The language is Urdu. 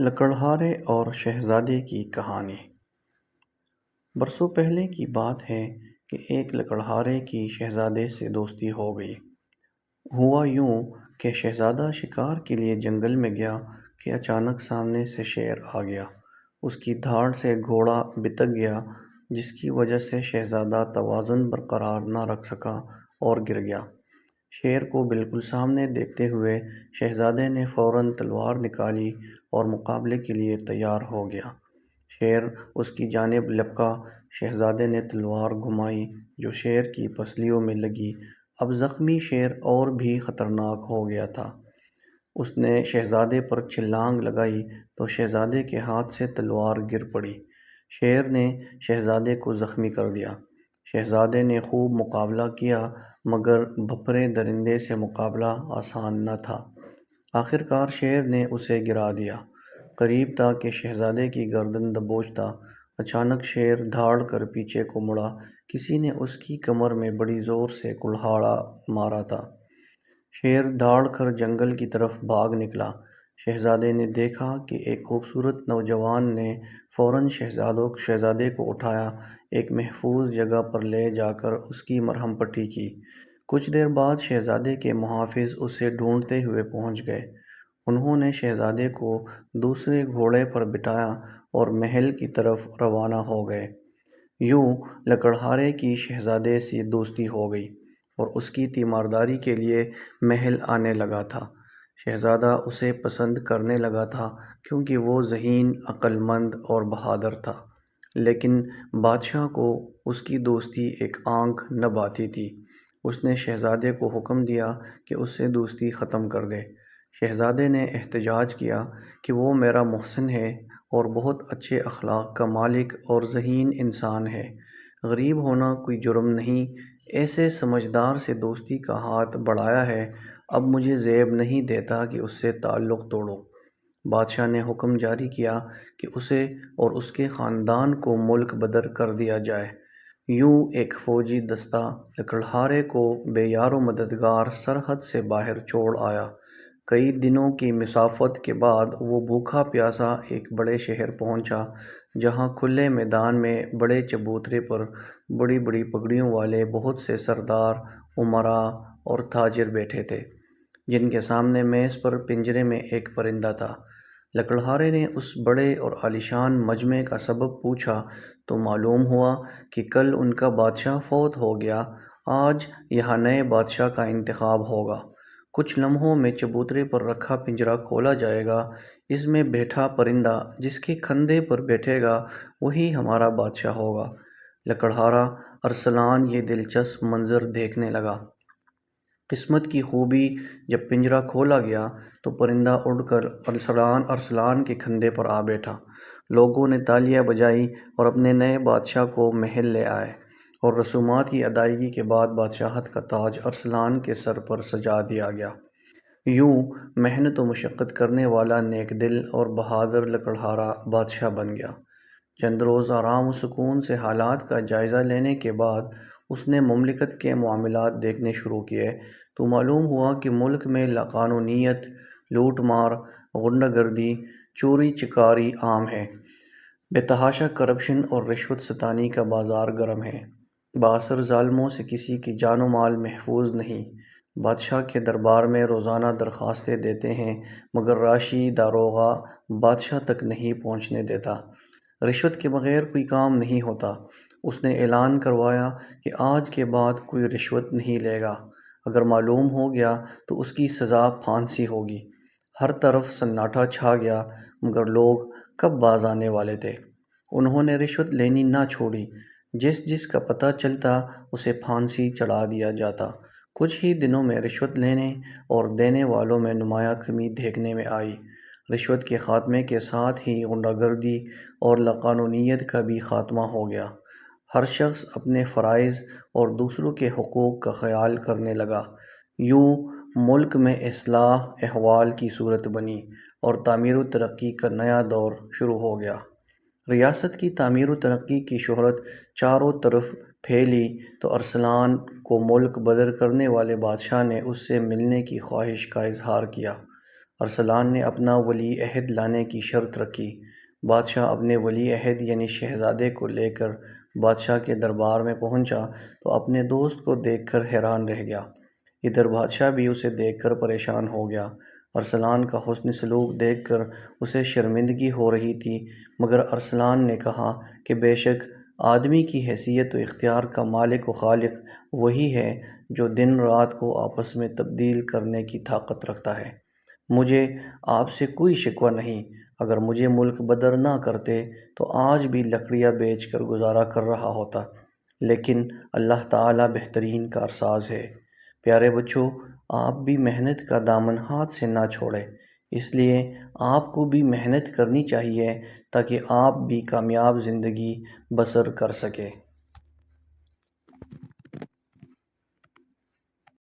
لکڑہارے اور شہزادے کی کہانی۔ برسوں پہلے کی بات ہے کہ ایک لکڑہارے کی شہزادے سے دوستی ہو گئی۔ ہوا یوں کہ شہزادہ شکار کے لیے جنگل میں گیا کہ اچانک سامنے سے شیر آ گیا۔ اس کی دھاڑ سے گھوڑا بتک گیا، جس کی وجہ سے شہزادہ توازن برقرار نہ رکھ سکا اور گر گیا۔ شیر کو بالکل سامنے دیکھتے ہوئے شہزادے نے فوراً تلوار نکالی اور مقابلے کے لیے تیار ہو گیا۔ شیر اس کی جانب لپکا، شہزادے نے تلوار گھمائی جو شیر کی پسلیوں میں لگی۔ اب زخمی شیر اور بھی خطرناک ہو گیا تھا۔ اس نے شہزادے پر چھلانگ لگائی تو شہزادے کے ہاتھ سے تلوار گر پڑی۔ شیر نے شہزادے کو زخمی کر دیا۔ شہزادے نے خوب مقابلہ کیا، مگر بھپرے درندے سے مقابلہ آسان نہ تھا۔ آخر کار شیر نے اسے گرا دیا۔ قریب تھا کہ شہزادے کی گردن دبوچ تھا۔ اچانک شیر دھاڑ کر پیچھے کو مڑا۔ کسی نے اس کی کمر میں بڑی زور سے کلہاڑا مارا تھا۔ شیر دھاڑ کر جنگل کی طرف بھاگ نکلا۔ شہزادے نے دیکھا کہ ایک خوبصورت نوجوان نے فوراً شہزادے کو اٹھایا، ایک محفوظ جگہ پر لے جا کر اس کی مرہم پٹی کی۔ کچھ دیر بعد شہزادے کے محافظ اسے ڈھونڈتے ہوئے پہنچ گئے۔ انہوں نے شہزادے کو دوسرے گھوڑے پر بٹھایا اور محل کی طرف روانہ ہو گئے۔ یوں لکڑہارے کی شہزادے سے دوستی ہو گئی اور اس کی تیمارداری کے لیے محل آنے لگا تھا۔ شہزادہ اسے پسند کرنے لگا تھا کیونکہ وہ ذہین، عقل مند اور بہادر تھا، لیکن بادشاہ کو اس کی دوستی ایک آنک نہ بھاتی تھی۔ اس نے شہزادے کو حکم دیا کہ اس سے دوستی ختم کر دے۔ شہزادے نے احتجاج کیا کہ وہ میرا محسن ہے اور بہت اچھے اخلاق کا مالک اور ذہین انسان ہے۔ غریب ہونا کوئی جرم نہیں، ایسے سمجھدار سے دوستی کا ہاتھ بڑھایا ہے، اب مجھے زیب نہیں دیتا کہ اس سے تعلق توڑوں۔ بادشاہ نے حکم جاری کیا کہ اسے اور اس کے خاندان کو ملک بدر کر دیا جائے۔ یوں ایک فوجی دستہ لکڑہارے کو بے یار و مددگار سرحد سے باہر چھوڑ آیا۔ کئی دنوں کی مسافت کے بعد وہ بھوکا پیاسا ایک بڑے شہر پہنچا، جہاں کھلے میدان میں بڑے چبوترے پر بڑی بڑی پگڑیوں والے بہت سے سردار، امراء اور تاجر بیٹھے تھے، جن کے سامنے میز پر پنجرے میں ایک پرندہ تھا۔ لکڑہارے نے اس بڑے اور عالیشان مجمع کا سبب پوچھا تو معلوم ہوا کہ کل ان کا بادشاہ فوت ہو گیا، آج یہاں نئے بادشاہ کا انتخاب ہوگا۔ کچھ لمحوں میں چبوترے پر رکھا پنجرہ کھولا جائے گا، اس میں بیٹھا پرندہ جس کے کندھے پر بیٹھے گا وہی ہمارا بادشاہ ہوگا۔ لکڑہارا ارسلان یہ دلچسپ منظر دیکھنے لگا۔ قسمت کی خوبی، جب پنجرہ کھولا گیا تو پرندہ اڑ کر ارسلان کے کندھے پر آ بیٹھا۔ لوگوں نے تالیاں بجائیں اور اپنے نئے بادشاہ کو محل لے آئے، اور رسومات کی ادائیگی کے بعد بادشاہت کا تاج ارسلان کے سر پر سجا دیا گیا۔ یوں محنت و مشقت کرنے والا نیک دل اور بہادر لکڑہارا بادشاہ بن گیا۔ چند روز آرام و سکون سے حالات کا جائزہ لینے کے بعد اس نے مملکت کے معاملات دیکھنے شروع کیے تو معلوم ہوا کہ ملک میں لاقانونیت، لوٹ مار، غنڈہ گردی، چوری چکاری عام ہے۔ بے تحاشا کرپشن اور رشوت ستانی کا بازار گرم ہے۔ بااثر ظالموں سے کسی کی جان و مال محفوظ نہیں۔ بادشاہ کے دربار میں روزانہ درخواستیں دیتے ہیں، مگر راشی داروغہ بادشاہ تک نہیں پہنچنے دیتا۔ رشوت کے بغیر کوئی کام نہیں ہوتا۔ اس نے اعلان کروایا کہ آج کے بعد کوئی رشوت نہیں لے گا، اگر معلوم ہو گیا تو اس کی سزا پھانسی ہوگی۔ ہر طرف سناٹا چھا گیا، مگر لوگ کب باز آنے والے تھے۔ انہوں نے رشوت لینی نہ چھوڑی۔ جس کا پتہ چلتا اسے پھانسی چڑھا دیا جاتا۔ کچھ ہی دنوں میں رشوت لینے اور دینے والوں میں نمایاں کمی دیکھنے میں آئی۔ رشوت کے خاتمے کے ساتھ ہی غنڈہ گردی اور لاقانونیت کا بھی خاتمہ ہو گیا۔ ہر شخص اپنے فرائض اور دوسروں کے حقوق کا خیال کرنے لگا۔ یوں ملک میں اصلاح احوال کی صورت بنی اور تعمیر و ترقی کا نیا دور شروع ہو گیا۔ ریاست کی تعمیر و ترقی کی شہرت چاروں طرف پھیلی تو ارسلان کو ملک بدر کرنے والے بادشاہ نے اس سے ملنے کی خواہش کا اظہار کیا۔ ارسلان نے اپنا ولی عہد لانے کی شرط رکھی۔ بادشاہ اپنے ولی عہد یعنی شہزادے کو لے کر بادشاہ کے دربار میں پہنچا تو اپنے دوست کو دیکھ کر حیران رہ گیا۔ ادھر بادشاہ بھی اسے دیکھ کر پریشان ہو گیا۔ ارسلان کا حسن سلوک دیکھ کر اسے شرمندگی ہو رہی تھی، مگر ارسلان نے کہا کہ بے شک آدمی کی حیثیت و اختیار کا مالک و خالق وہی ہے جو دن رات کو آپس میں تبدیل کرنے کی طاقت رکھتا ہے۔ مجھے آپ سے کوئی شکوہ نہیں، اگر مجھے ملک بدر نہ کرتے تو آج بھی لکڑیاں بیچ کر گزارا کر رہا ہوتا، لیکن اللہ تعالیٰ بہترین کارساز ہے۔ پیارے بچوں، آپ بھی محنت کا دامن ہاتھ سے نہ چھوڑیں، اس لیے آپ کو بھی محنت کرنی چاہیے تاکہ آپ بھی کامیاب زندگی بسر کر سکیں۔